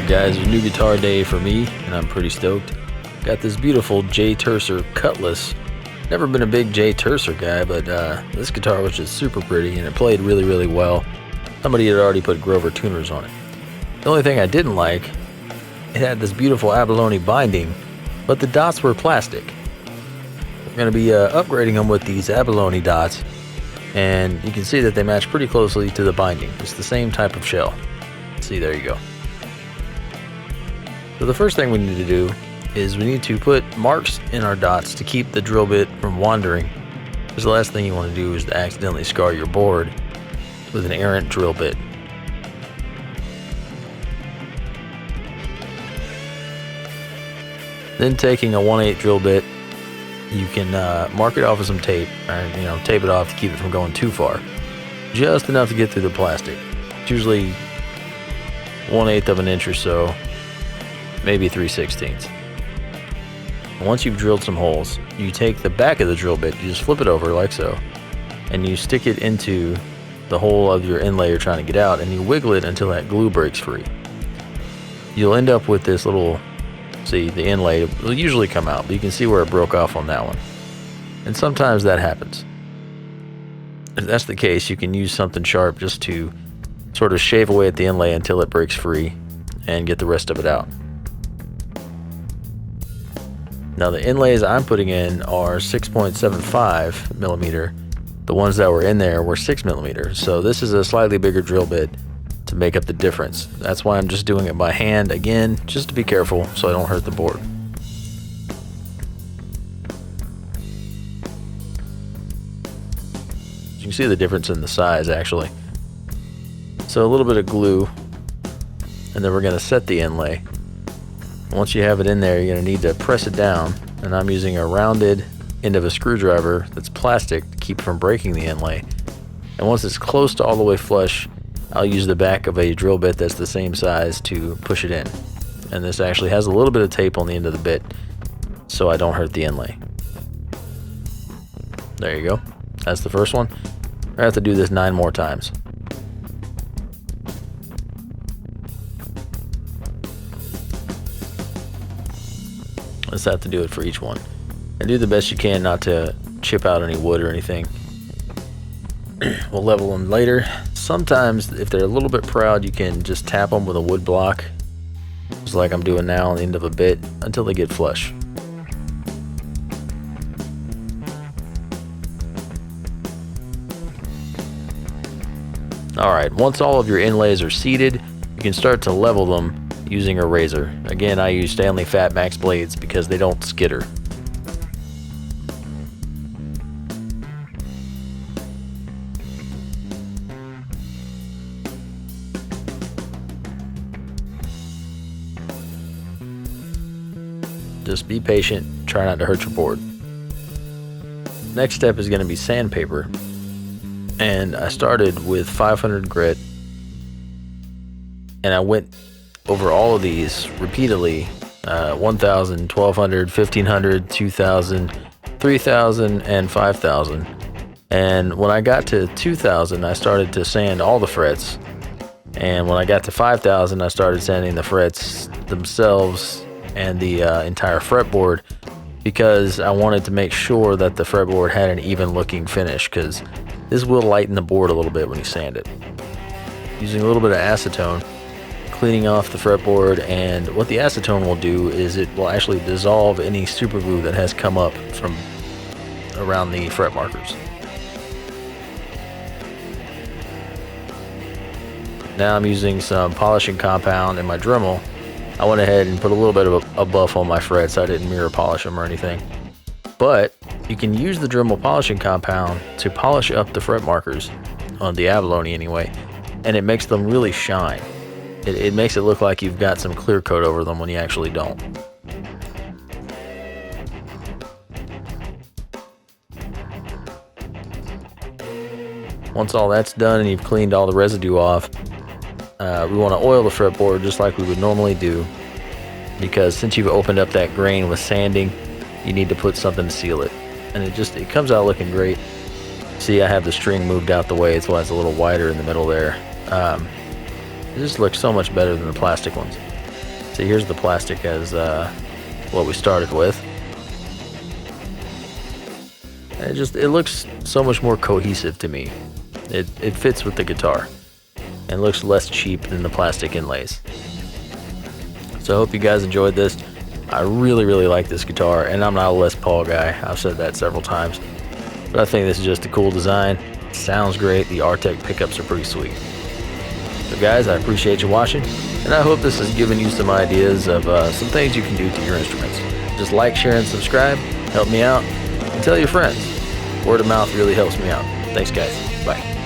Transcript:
guys, a new guitar day for me, and I'm pretty stoked. Got this beautiful Jay Turser Cutlass. Never been a big Jay Turser guy, but this guitar was just super pretty, and it played really, really well. Somebody had already put Grover tuners on it. The only thing I didn't like, it had this beautiful Abalone binding, but the dots were plastic. I'm going to be upgrading them with these Abalone dots, and you can see that they match pretty closely to the binding. It's the same type of shell. See, there you go. So the first thing we need to do is we need to put marks in our dots to keep the drill bit from wandering. Because the last thing you want to do is to accidentally scar your board with an errant drill bit. Then taking a 1/8 drill bit, you can mark it off with some tape, or tape it off to keep it from going too far. Just enough to get through the plastic. It's usually 1/8 of an inch or so, maybe 3/16. Once you've drilled some holes, you take the back of the drill bit, you just flip it over like so, and you stick it into the hole of your inlay you're trying to get out, and you wiggle it until that glue breaks free. You'll end up with this little, see, the inlay will usually come out, but you can see where it broke off on that one. And sometimes that happens. If that's the case, you can use something sharp just to sort of shave away at the inlay until it breaks free and get the rest of it out. Now the inlays I'm putting in are 6.75 millimeter. The ones that were in there were 6 millimeters. So this is a slightly bigger drill bit to make up the difference. That's why I'm just doing it by hand again, just to be careful so I don't hurt the board. You can see the difference in the size actually. So a little bit of glue, and then we're going to set the inlay. Once you have it in there, you're going to need to press it down, and I'm using a rounded end of a screwdriver that's plastic to keep from breaking the inlay. And once it's close to all the way flush, I'll use the back of a drill bit that's the same size to push it in. And this actually has a little bit of tape on the end of the bit so I don't hurt the inlay. There you go. That's the first one. I have to do this 9 more times. Let's have to do it for each one. And do the best you can not to chip out any wood or anything. We'll level them later. Sometimes, if they're a little bit proud, you can just tap them with a wood block, just like I'm doing now on the end of a bit, until they get flush. Alright, once all of your inlays are seated, you can start to level them using a razor. Again, I use Stanley Fat Max blades because they don't skitter. Just be patient, try not to hurt your board. Next step is going to be sandpaper. And I started with 500 grit, and I went over all of these repeatedly, 1,000, 1,200, 1,500, 2,000, 3,000, and 5,000. And when I got to 2,000, I started to sand all the frets. And when I got to 5,000, I started sanding the frets themselves and the entire fretboard, because I wanted to make sure that the fretboard had an even looking finish, because this will lighten the board a little bit when you sand it. Using a little bit of acetone, cleaning off the fretboard, and what the acetone will do is it will actually dissolve any super glue that has come up from around the fret markers. Now I'm using some polishing compound in my Dremel. I went ahead and put a little bit of a buff on my frets. I didn't mirror polish them or anything. But you can use the Dremel polishing compound to polish up the fret markers, on the Abalone anyway, and it makes them really shine. It makes it look like you've got some clear coat over them when you actually don't. Once all that's done and you've cleaned all the residue off, we want to oil the fretboard just like we would normally do, because since you've opened up that grain with sanding, you need to put something to seal it. And it comes out looking great. See, I have the string moved out the way, that's why it's a little wider in the middle there. It just looks so much better than the plastic ones. So here's the plastic as what we started with. And it looks so much more cohesive to me. It fits with the guitar and looks less cheap than the plastic inlays. So I hope you guys enjoyed this. I really, really like this guitar, and I'm not a Les Paul guy. I've said that several times. But I think this is just a cool design. It sounds great. The Artec pickups are pretty sweet. So guys, I appreciate you watching, and I hope this has given you some ideas of some things you can do to your instruments. Just like, share, and subscribe. Help me out, and tell your friends. Word of mouth really helps me out. Thanks, guys. Bye.